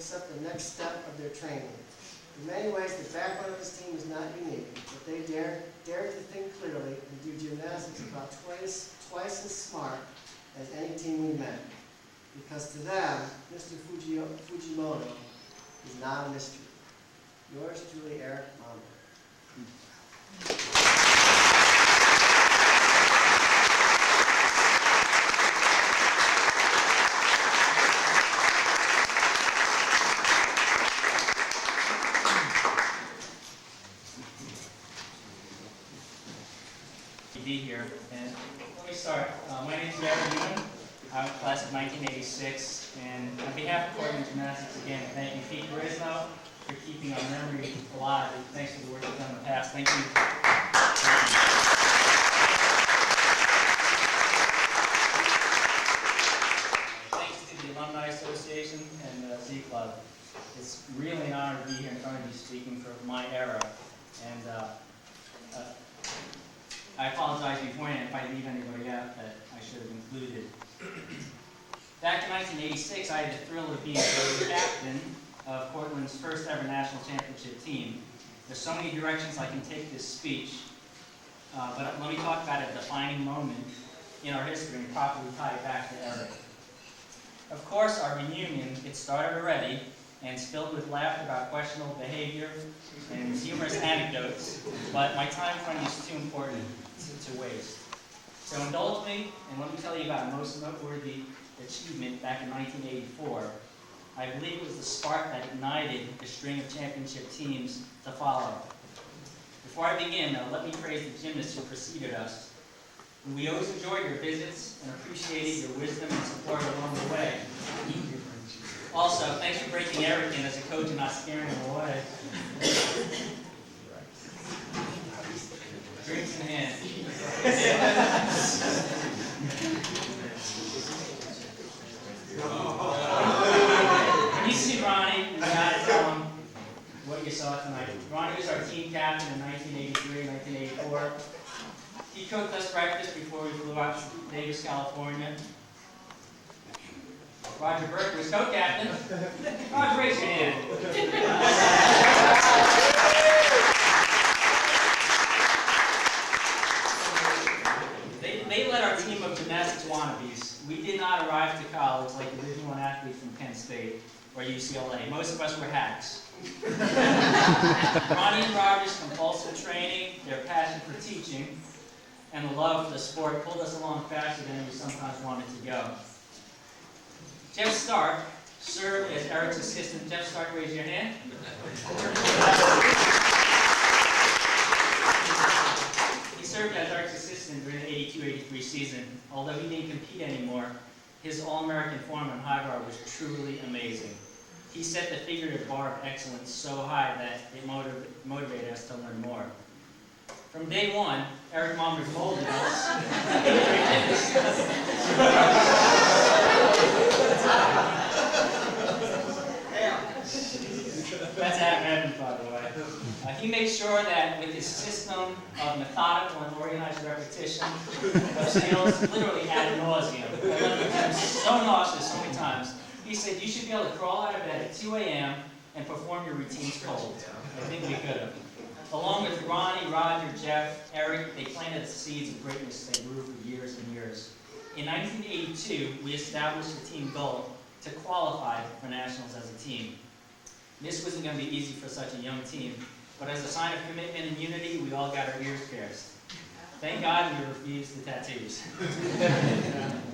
accept the next step of their training. In many ways, the background of this team is not unique, but they dared to think clearly and do gymnastics about twice as smart as any team we met. Because to them, Mr. Fujimoto is not a mystery. Yours truly, Eric Malmberg. Be here. And let me start. My name is Eric. I'm class of 1986, and on behalf of Cortland Gymnastics, again, thank you, Pete Brisno, for keeping our memory alive. Thanks for the work you've done in the past. Thank you. Thanks to the Alumni Association and the Z Club. It's really an honor to be here in front of you speaking for my era. And I apologize beforehand if I leave anybody out that I should have included. Back in 1986, I had the thrill of being the captain of Cortland's first ever national championship team. There's so many directions I can take this speech, but let me talk about a defining moment in our history and properly tie it back to Eric. Of course, our reunion, it started already, and it's filled with laughter about questionable behavior and humorous anecdotes, but my time in front of you is too important to waste. So indulge me, and let me tell you about a most noteworthy achievement back in 1984. I believe it was the spark that ignited a string of championship teams to follow. Before I begin, let me praise the gymnasts who preceded us. We always enjoyed your visits and appreciated your wisdom and support along the way. Also, thanks for breaking Eric in as a coach and not scaring him away. Drinks in hand. When you see Ronnie, you gotta tell him what you saw tonight. Ronnie was our team captain in 1983, 1984. He cooked us breakfast before we flew out to Davis, California. Roger Burke was co-captain. Roger, raise your hand. They led our team of gymnastics wannabes. We did not arrive to college like Division I athletes from Penn State or UCLA. Most of us were hacks. Ronnie and Roger's compulsive training, their passion for teaching, and the love for the sport pulled us along faster than we sometimes wanted to go. Jeff Stark served as Eric's assistant. Jeff Stark, raise your hand. He served as Eric's assistant during the 82-83 season. Although he didn't compete anymore, his All-American form on high bar was truly amazing. He set the figurative bar of excellence so high that it motivated us to learn more. From day one, Eric Malmberg molded us. That's Adam Evans, by the way. He made sure that with his system of methodical and organized repetition of skills, literally ad nauseum, I left him so nauseous so many times. He said, you should be able to crawl out of bed at 2 a.m. and perform your routines cold. I think we could have. Along with Ronnie, Roger, Jeff, Eric, they planted the seeds of greatness that grew for years and years. In 1982, we established a team goal to qualify for nationals as a team. This wasn't going to be easy for such a young team, but as a sign of commitment and unity, we all got our ears pierced. Thank God we refused the tattoos.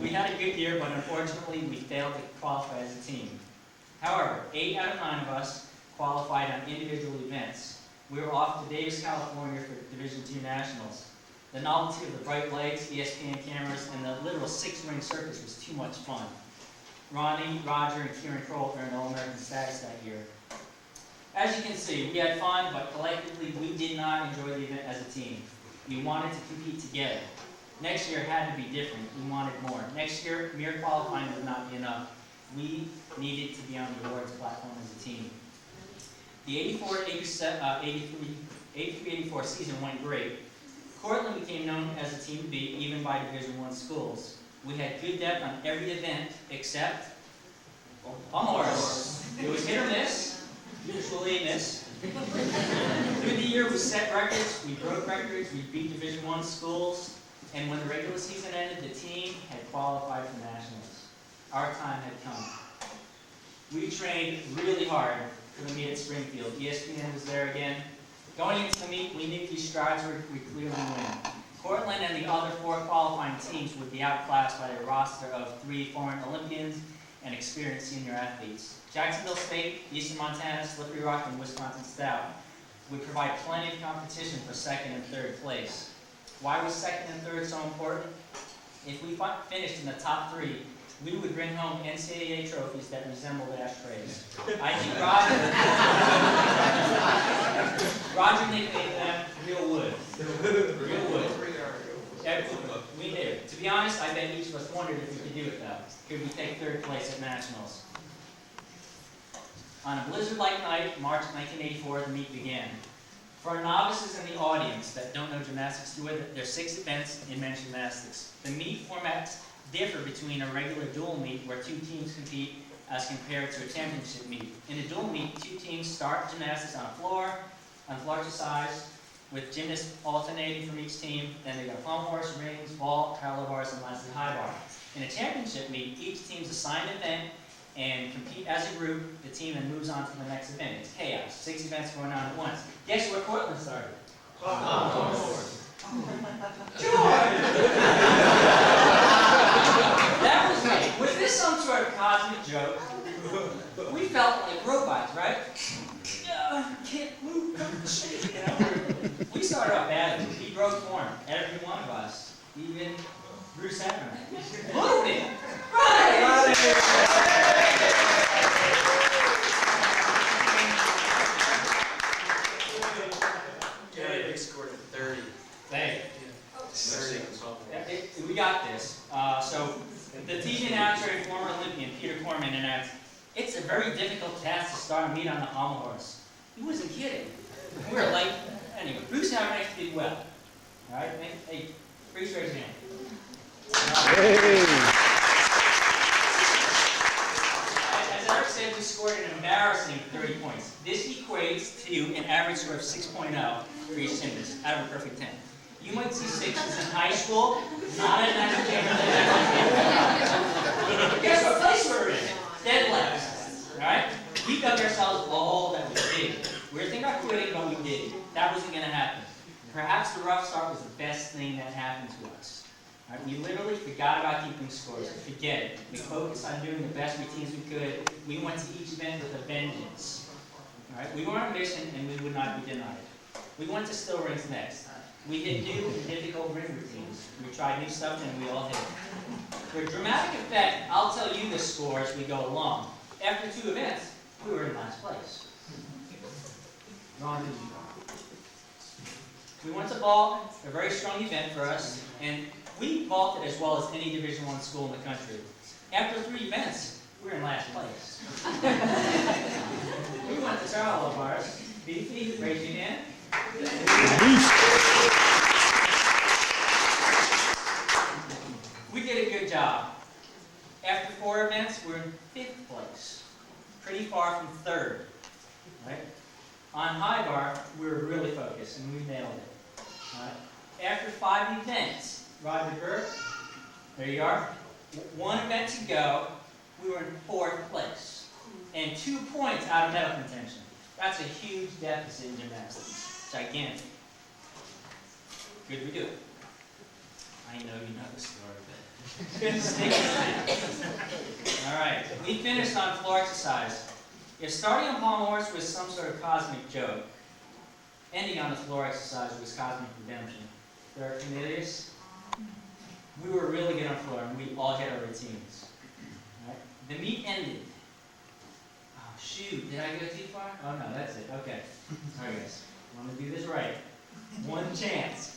We had a good year, but unfortunately, we failed to qualify as a team. However, 8 out of 9 of us qualified on individual events. We were off to Davis, California for Division II Nationals. The novelty of the bright lights, ESPN cameras, and the literal 6-ring circus was too much fun. Ronnie, Roger, and Kieran Kroll earned All-American status that year. As you can see, we had fun, but collectively, we did not enjoy the event as a team. We wanted to compete together. Next year had to be different. We wanted more. Next year, mere qualifying would not be enough. We needed to be on the awards platform as a team. The 83-84 season went great. Cortland became known as a team to beat, even by Division I schools. We had good depth on every event except a horse. It was hit or usually miss. Through the year, we set records, we broke records, we beat Division I schools, and when the regular season ended, the team had qualified for nationals. Our time had come. We trained really hard for the meet at Springfield. ESPN was there again. Going into the meet, we knew these strides we clearly win. Cortland and the other 4 qualifying teams would be outclassed by a roster of 3 foreign Olympians and experienced senior athletes. Jacksonville State, Eastern Montana, Slippery Rock, and Wisconsin Stout would provide plenty of competition for 2nd and 3rd place. Why was 2nd and 3rd so important? If we finished in the top 3, we would bring home NCAA trophies that resembled ashtrays. I think Roger nicknamed them real wood. Real wood. We did. To be honest, I bet each of us wondered if we could do it though. Could we take 3rd place at nationals? On a blizzard-like night, March 1984, the meet began. For our novices in the audience that don't know gymnastics, there are 6 events in men's gymnastics. The meet formats differ between a regular dual meet where 2 teams compete as compared to a championship meet. In a dual meet, 2 teams start gymnastics on floor exercise, with gymnasts alternating from each team. Then they got plumb horse, rings, vault, parallel bars, and lastly high bar. In a championship meet, each team's assigned an event and compete as a group. The team then moves on to the next event. It's chaos. 6 events going on at once. Guess where Cortland started? That was me. Was this some sort of cosmic joke? We felt like robots, right? Can't move. You know, we started off badly. We broke form. Every one of us, even Bruce Heffernan. Moving. Right. Eric scored 30. Hey. 30. We got this. So the TV announcer and former Olympian Peter Corman announced, "It's a very difficult task to start a meet on the pommel horse." He wasn't kidding. We were like, anyway, Bruce Heffernan did well. All right, hey, Bruce, raise your hand. As Eric said, we scored an embarrassing 30 points. This equates to an average score of 6.0 for each gymnast out of a perfect 10. You might see 6s in high school, not at national championship. Guess what place we're in? Dead last. All right? We dug ourselves a hole that was big. We were thinking about quitting, but we did. That wasn't going to happen. Perhaps the rough start was the best thing that happened to us. Right? We literally forgot about keeping scores. Forget it. We focused on doing the best routines we could. We went to each event with a vengeance. All right? We were on a mission, and we would not be denied. We went to still rings next. We hit new and difficult ring routines. We tried new stuff, and we all hit it. For dramatic effect, I'll tell you the score as we go along. After 2 events, we were in last place. Ron, did you go? We went to vault, a very strong event for us, and we vaulted as well as any Division I school in the country. After 3 events, we were in last place. We went to parallel bars. Beefy, raise your hand. We did a good job. After 4 events, we're in 5th place. Pretty far from 3rd. Right? On high bar, we were really focused and we nailed it. Right? After 5 events, Roger Burke, there you are. 1 event to go, we were in 4th place. And 2 points out of medal contention. That's a huge deficit in gymnastics. Gigantic. Good we do it. I know you know the story, but good stick it. Alright, we finished on floor exercise. If starting on pommel horse was some sort of cosmic joke, ending on the floor exercise was cosmic redemption. For our Cornelius, we were really good on floor and we all hit our routines. Right? The meet ended. Oh shoot, did I go too far? Oh no, that's it. Okay. Alright guys, I'm gonna do this right. 1 chance.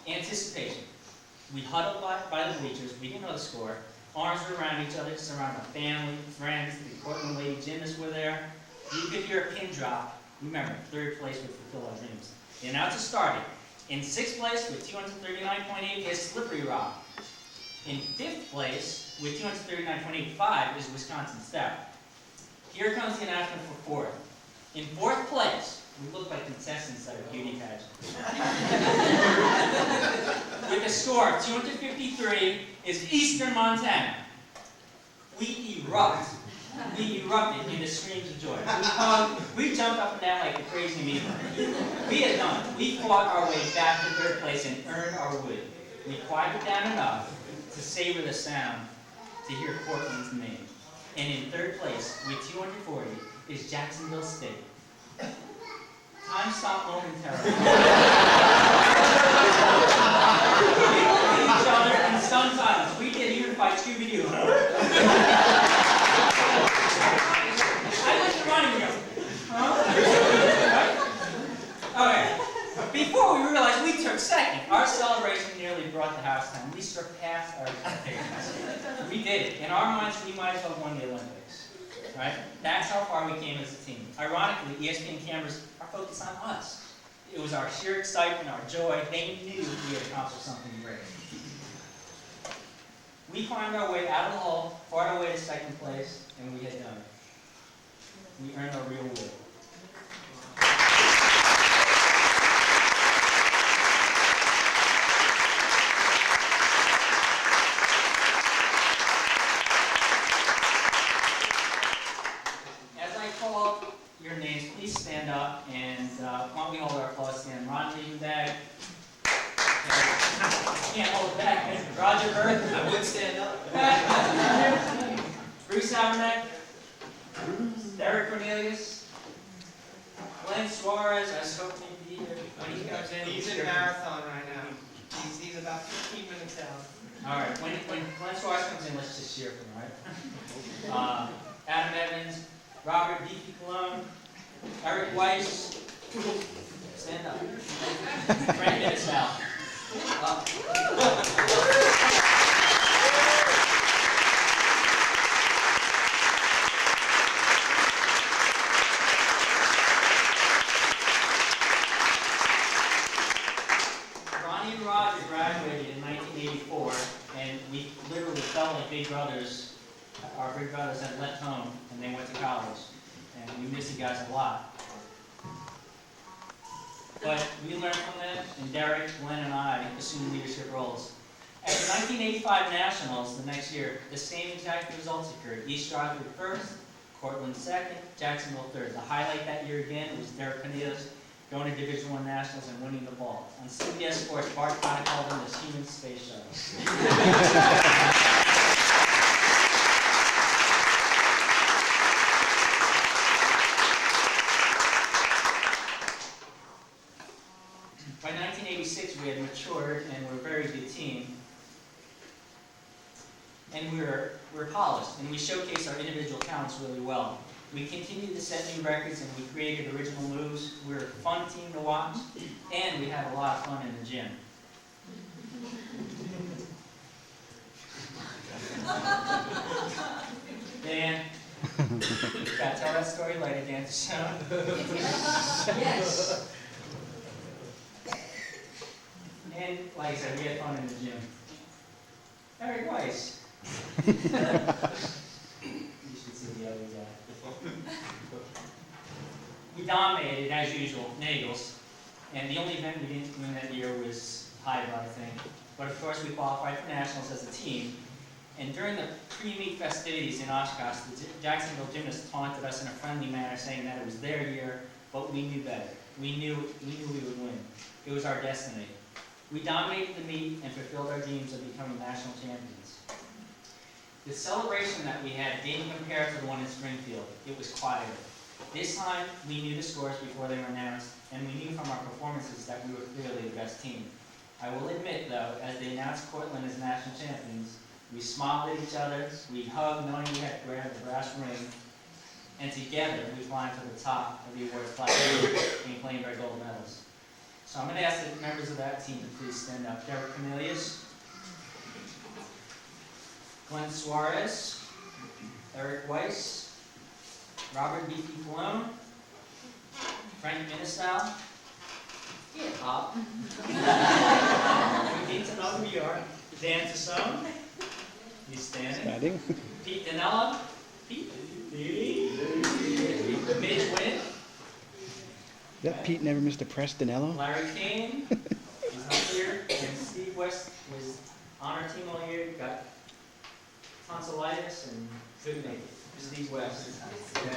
Anticipation. We huddled by the bleachers, we didn't know the score. Arms were around each other, surrounded by family, friends, the Cortland lady gymnasts were there. You could hear a pin drop. Remember, 3rd place would fulfill our dreams. The announcer started. In 6th place with 239.8 is Slippery Rock. In 5th place with 239.85 is Wisconsin Stout. Here comes the announcement for 4th. In fourth place, we look like contestants at a beauty pageant. With a score of 253 is Eastern Montana. We erupt. We erupted into screams of joy. We jumped up and down like the crazy people. We had done it. We fought our way back to third place and earned our way. We quieted down enough to savor the sound to hear Cortland's name. And in third place, with 240, is Jacksonville State. Time stopped momentarily. We looked at each other in stunned silence. We did even by Scooby-Doo. I went to running go. Huh? Okay. Before we realized we took second, our celebration nearly brought the house down. We surpassed our expectations. We did it. In our minds, we might as well have won the Olympics. Right? That's how far we came as a team. Ironically, ESPN cameras are focused on us. It was our sheer excitement, our joy. They knew we had accomplished something great. We climbed our way out of the hole, fought our way to second place, and we had done it. We earned our real will. Your names, please stand up, and why don't we hold our applause stand. Ron Liebendag. Can't hold it back. Roger Bird. I would stand up. Bruce Habernack. Derek Cornelius. Glenn Suarez. I was hoping he'd be here when he comes in. He's in marathon right now. He's about 15 minutes out. All right. When Glenn Suarez comes in, let's just cheer for him, right? Adam Evans. Robert D.P. Cologne, Eric Weiss, stand up. Frank Minnesal. Ronnie and Roger graduated in 1984, and we literally felt like big brothers. Our big brothers had left home and they went to college, and we miss you guys a lot. But we learned from them, and Derek, Glenn, and I assumed leadership roles. At the 1985 Nationals the next year, the same exact results occurred. East Stroudsburg first, Cortland second, Jacksonville third. The highlight that year again was Derek Cornelius going to Division I Nationals and winning the ball. On CBS Sports, Bart kind of called them the human space shuttle. By 1986, we had matured and were a very good team. And we were polished, and we showcased our individual talents really well. We continued to set new records, and we created original moves. We were a fun team to watch, and we had a lot of fun in the gym. Dan, gotta tell that story later, Dan. Yes. And, like I said, we had fun in the gym. Eric Weiss. You should see the other guy. We dominated, as usual, Nagels. And the only event we didn't win that year was Hyde, I think. But of course, we qualified for Nationals as a team. And during the pre-meet festivities in Oshkosh, the Jacksonville gymnasts taunted us in a friendly manner, saying that it was their year, but we knew better. We knew we would win. It was our destiny. We dominated the meet and fulfilled our dreams of becoming national champions. The celebration that we had didn't compare to the one in Springfield. It was quieter. This time, we knew the scores before they were announced, and we knew from our performances that we were clearly the best team. I will admit, though, as they announced Cortland as national champions, we smiled at each other, we hugged knowing we had to wear the brass ring, and together we climbed to the top of the awards plateau and claimed our gold medals. So I'm going to ask the members of that team to please stand up. Derek Cornelius, Glenn Suarez, Eric Weiss, Robert D.P. Cologne, Frank Minnesal, Pop, we need to know who you are, Dan Tassone, he's standing, Pete Danella, Pete, Mitch Wynn, That Pete never missed a Prestonello? Larry Kane, he's not here, and Steve West was on our team all year, got tonsillitis and couldn't make it. Steve West. Okay.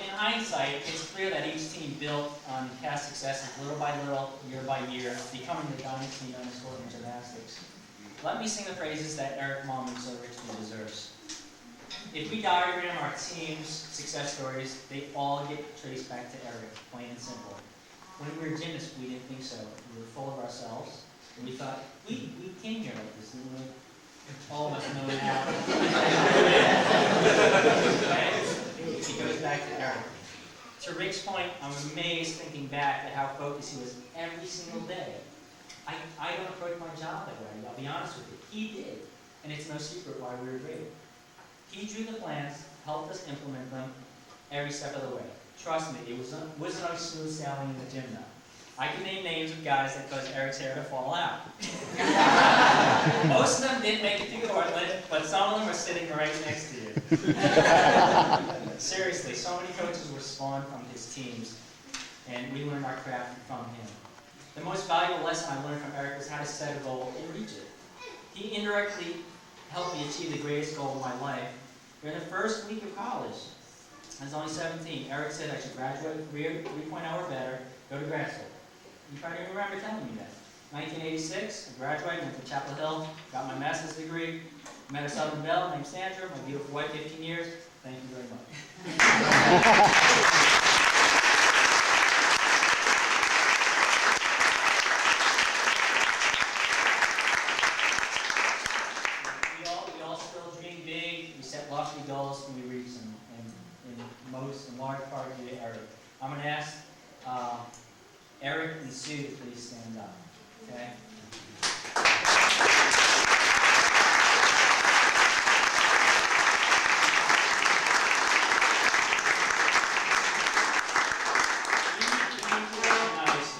In hindsight, it's clear that each team built on past successes little by little, year by year, becoming the dynasty known as Cortland Gymnastics. Let me sing the praises that Eric Malmberg so richly deserves. If we diagram our team's success stories, they all get traced back to Eric, plain and simple. When we were gymnasts, we didn't think so. We were full of ourselves, and we thought, we came here like this, and all of us know now. It goes back to Eric. To Rick's point, I'm amazed thinking back at how focused he was every single day. I don't approach my job that way, I'll be honest with you. He did, and it's no secret why we were great. He drew the plans, helped us implement them every step of the way. Trust me, it wasn't always smooth sailing in the gym now. I can name names of guys that caused Eric's hair to fall out. Most of them didn't make it to Cortland, but some of them are sitting right next to you. Seriously, so many coaches were spawned from his teams, and we learned our craft from him. The most valuable lesson I learned from Eric was how to set a goal and reach it. He indirectly helped me achieve the greatest goal of my life. During the first week of college, I was only 17, Eric said I should graduate with 3.0 or better, go to grad school. You probably remember telling me that. 1986, I graduated, went to Chapel Hill, got my master's degree, met a Southern belle named Sandra, my beautiful wife, 15 years. Thank you very much. We all still dream big, we set lofty goals, and we reach them. In large part due to Eric. I'm going to ask Eric and Sue to please stand up. Okay?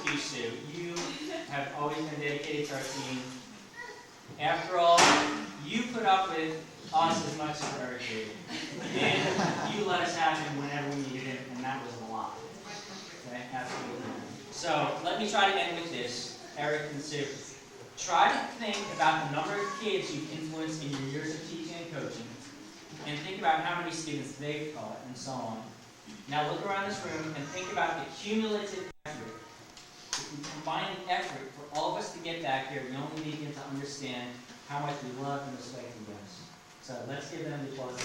You, Sue, you have always been dedicated to our team. After all, you put up with us as much as Eric did. And you let us have him whenever we needed him, and that was a lot. Okay, absolutely. So let me try to end with this, Eric and Sue. Try to think about the number of kids you've influenced in your years of teaching and coaching, and think about how many students they've taught, and so on. Now look around this room and think about the cumulative effort. If we combine the effort for all of us to get back here, we only begin to understand how much we love and respect you guys. So let's give them the applause.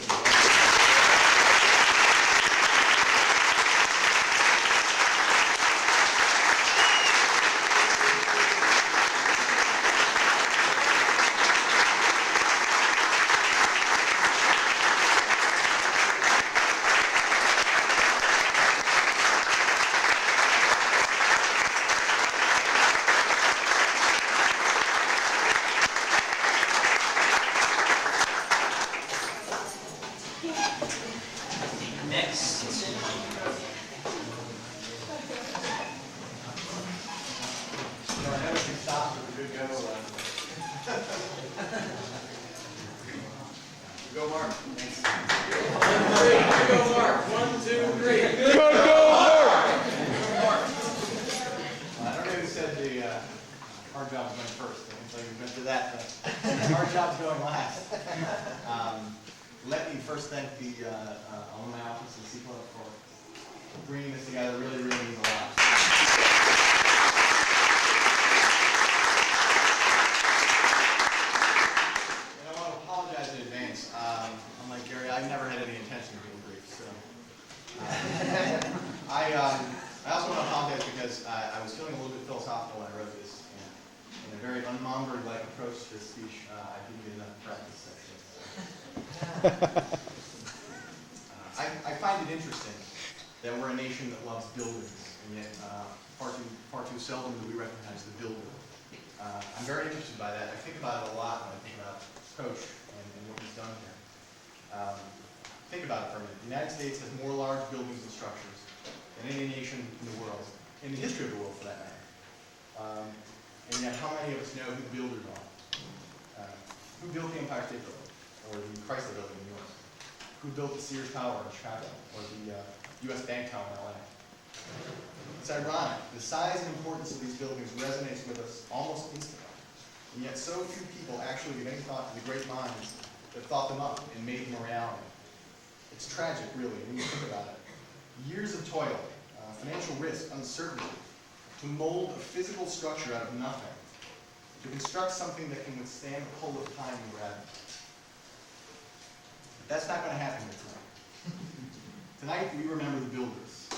Go, Mark. Thanks. Go, Mark. 1, 2, 3. Go, Mark! I don't know who said the hard job's going first. I can tell you we've been through that. Hard job's going last. Let me first thank the alumni office and CPLO for bringing this together. Really, really means a lot. I never had any intention of being brief, so. I also want to apologize because I was feeling a little bit philosophical when I wrote this, and in a very un-Malmberg-like approach to this speech, I didn't get enough practice. I find it interesting that we're a nation that loves buildings, and yet far too seldom do we recognize the builder. I'm very interested by that. I think about it a lot when I think about Coach and what he's done here. Think about it for a minute. The United States has more large buildings and structures than any nation in the world, in the history of the world for that matter. And yet, how many of us know who the builders are? Who built the Empire State Building, or the Chrysler Building in New York? Who built the Sears Tower in Chicago, or the U.S. Bank Tower in L.A.? It's ironic. The size and importance of these buildings resonates with us almost instantly. And yet so few people actually give any thought to the great minds that thought them up and made them a reality. It's tragic, really, when you think about it. Years of toil, financial risk, uncertainty, to mold a physical structure out of nothing, to construct something that can withstand the pull of time and gravity. But that's not going to happen here tonight. Tonight, we remember the builders.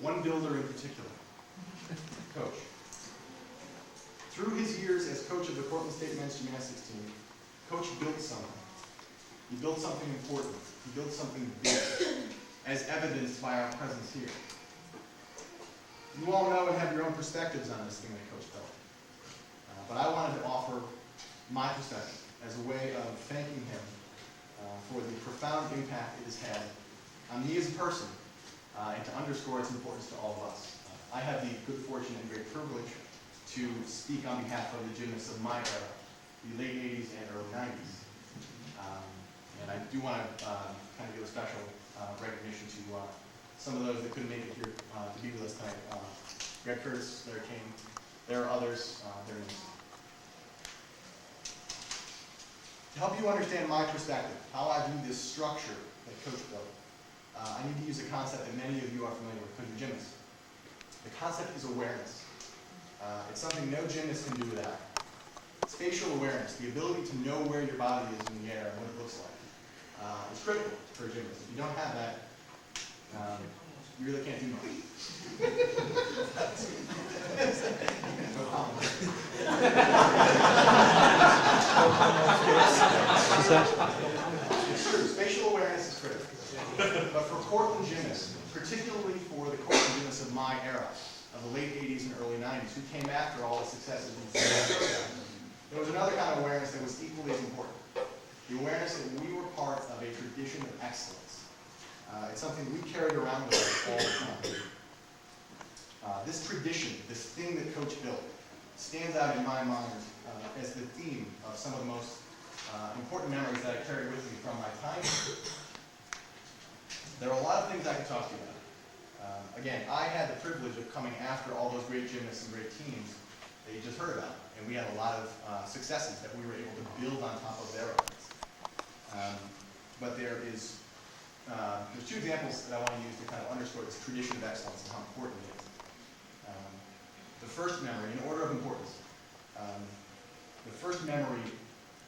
One builder in particular, Coach. Through his years as coach of the Cortland State men's gymnastics team, Coach built something. He built something important. He built something big, as evidenced by our presence here. You all know and have your own perspectives on this thing that Coach built. But I wanted to offer my perspective as a way of thanking him for the profound impact it has had on me as a person, and to underscore its importance to all of us. I have the good fortune and great privilege to speak on behalf of the gymnasts of my era, the late 80s and early 90s. And I do want to kind of give a special recognition to some of those that couldn't make it here to be with us tonight. Greg Curtis, Larry King, there are others, their names. To help you understand my perspective, how I view this structure that Coach built, I need to use a concept that many of you are familiar with, because you're gymnasts. The concept is awareness. It's something no gymnast can do without. Spatial awareness, the ability to know where your body is in the air and what it looks like, is critical for a gymnast. If you don't have that, you really can't do much. No comment. It's true, spatial awareness is critical. But for Cortland gymnasts, particularly for the Cortland gymnasts of my era, of the late 80s and early 90s, who came after all the successes we saw, there was another kind of awareness that was equally as important. The awareness that we were part of a tradition of excellence. It's something we carried around with us all the time. This tradition, this thing that Coach built, stands out in my mind as the theme of some of the most important memories that I carry with me from my time. There are a lot of things I could talk to you about. Again, I had the privilege of coming after all those great gymnasts and great teams that you just heard about. And we had a lot of successes that we were able to build on top of their efforts. But there's two examples that I want to use to kind of underscore this tradition of excellence and how important it is. The first memory, in order of importance, the first memory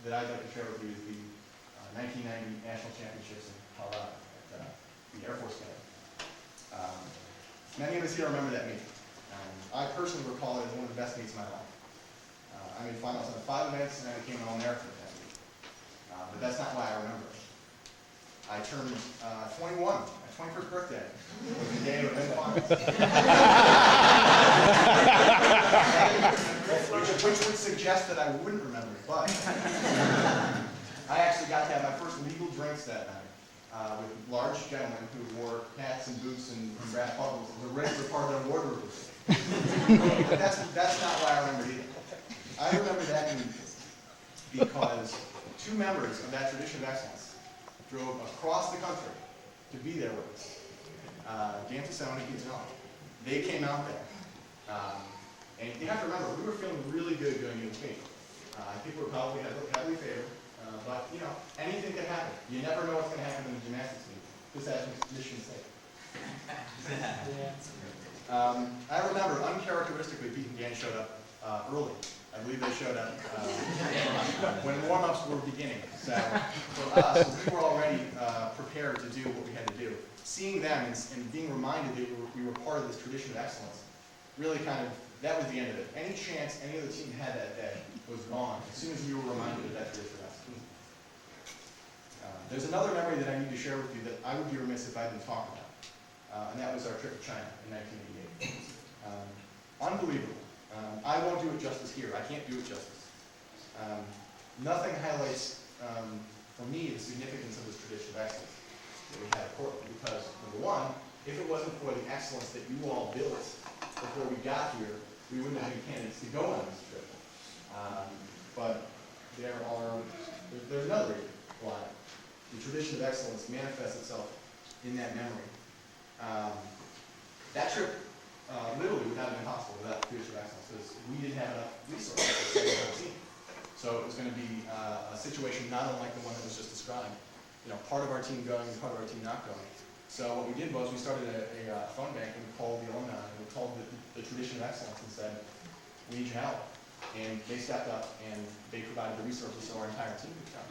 that I'd like to share with you is the 1990 National Championships in Colorado at the Air Force Academy. Many of us here remember that meet. I personally recall it as one of the best meets of my life. I made finals on 5 events and I became an All-American at that meet. But that's not why I remember it. I turned 21, my 21st birthday, was the day of event finals. which would suggest that I wouldn't remember it, but I actually got to have my first legal drinks that night with large gentlemen who wore hats and boots and brass buckles. It was a regular part of their wardrobe. But that's not why I remember it either. I remember that meeting because 2 members of that tradition of excellence drove across the country to be there with us. Dan Tassone and Keith Zanella. They came out there. And you have to remember, we were feeling really good going into this meet. People were probably heavily favored. But, you know, anything can happen. You never know what's going to happen in the gymnastics meet. Just as Michigan State. I remember, uncharacteristically, Pete and Dan showed up early. I believe they showed up when warm-ups were beginning. So for us, we were already prepared to do what we had to do. Seeing them and being reminded that we were part of this tradition of excellence, really kind of, that was the end of it. Any chance any other team had that day was gone as soon as we were reminded of that tradition of excellence. There's another memory that I need to share with you that I would be remiss if I didn't talk about, and that was our trip to China in 1988. Unbelievable. I won't do it justice here. I can't do it justice. Nothing highlights, for me, the significance of this tradition of excellence that we had at Cortland, because, number one, if it wasn't for the excellence that you all built before we got here, we wouldn't have any candidates to go on this trip. tradition of excellence manifests itself in that memory. That trip literally would not have been possible without the tradition of excellence, because we didn't have enough resources to save our team. So it was going to be a situation not unlike the one that was just described. You know, part of our team going, part of our team not going. So what we did was we started a phone bank, and we called the alumni, and we called the tradition of excellence and said, we need your help. And they stepped up, and they provided the resources so our entire team could come.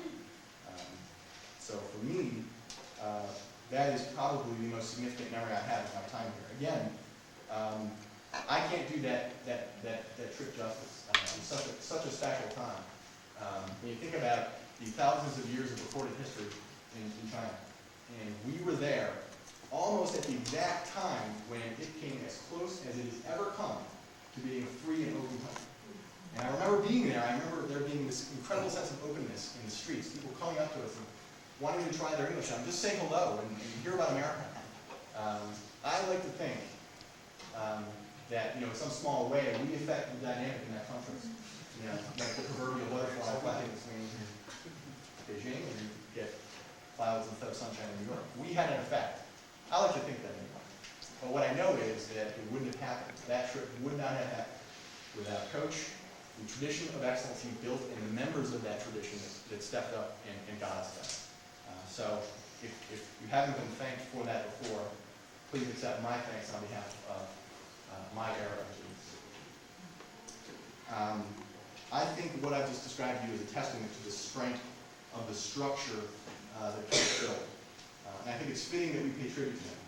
So for me, that is probably the most significant memory I have of my time here. Again, I can't do that trip justice. It's such a special time. When you think about the thousands of years of recorded history in China, and we were there almost at the exact time when it came as close as it has ever come to being a free and open country. And I remember being there. I remember there being this incredible sense of openness in the streets, people coming up to us and wanting to try their English. I'm just saying hello and hear about America. I like to think that, you know, in some small way, we affect the dynamic in that country. You know, like the proverbial butterfly flag between Beijing and you get clouds instead of sunshine in New York. We had an effect. I like to think that anyway. But what I know is that it wouldn't have happened. That trip would not have happened without Coach, the tradition of excellence he built, and the members of that tradition that stepped up and got us there. So if you haven't been thanked for that before, please accept my thanks on behalf of my era of students. I think what I've just described to you is a testament to the strength of the structure that Coach built. And I think it's fitting that we pay tribute to him.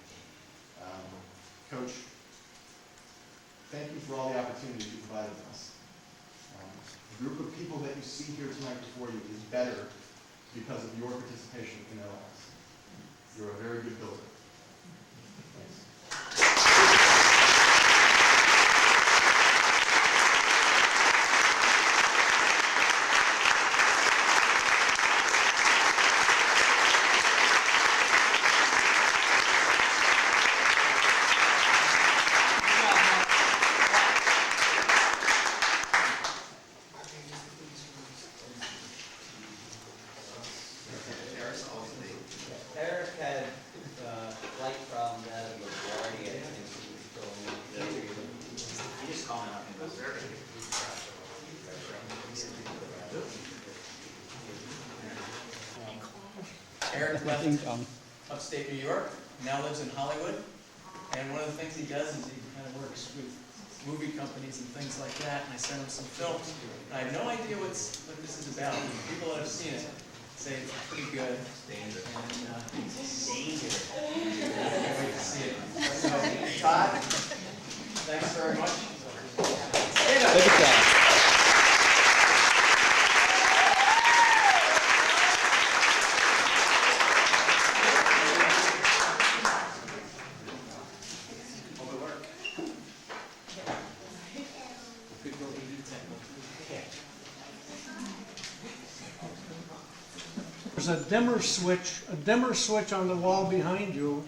Coach, thank you for all the opportunities you provided us. The group of people that you see here tonight before you is better because of your participation in their lives. You're a very good builder. Thanks. Eric had flight problems out of LaGuardia, and he told me. You just call me up and go, Eric left Ding dong. upstate New York, now lives in Hollywood, and one of the things he does is he kind of works with movie companies and things like that, and I sent him some films. I have no idea what this is about. People that have seen it say it's pretty good. And I can't wait to see it. So, Todd, thanks very much. Look at that. There's a dimmer switch on the wall behind you.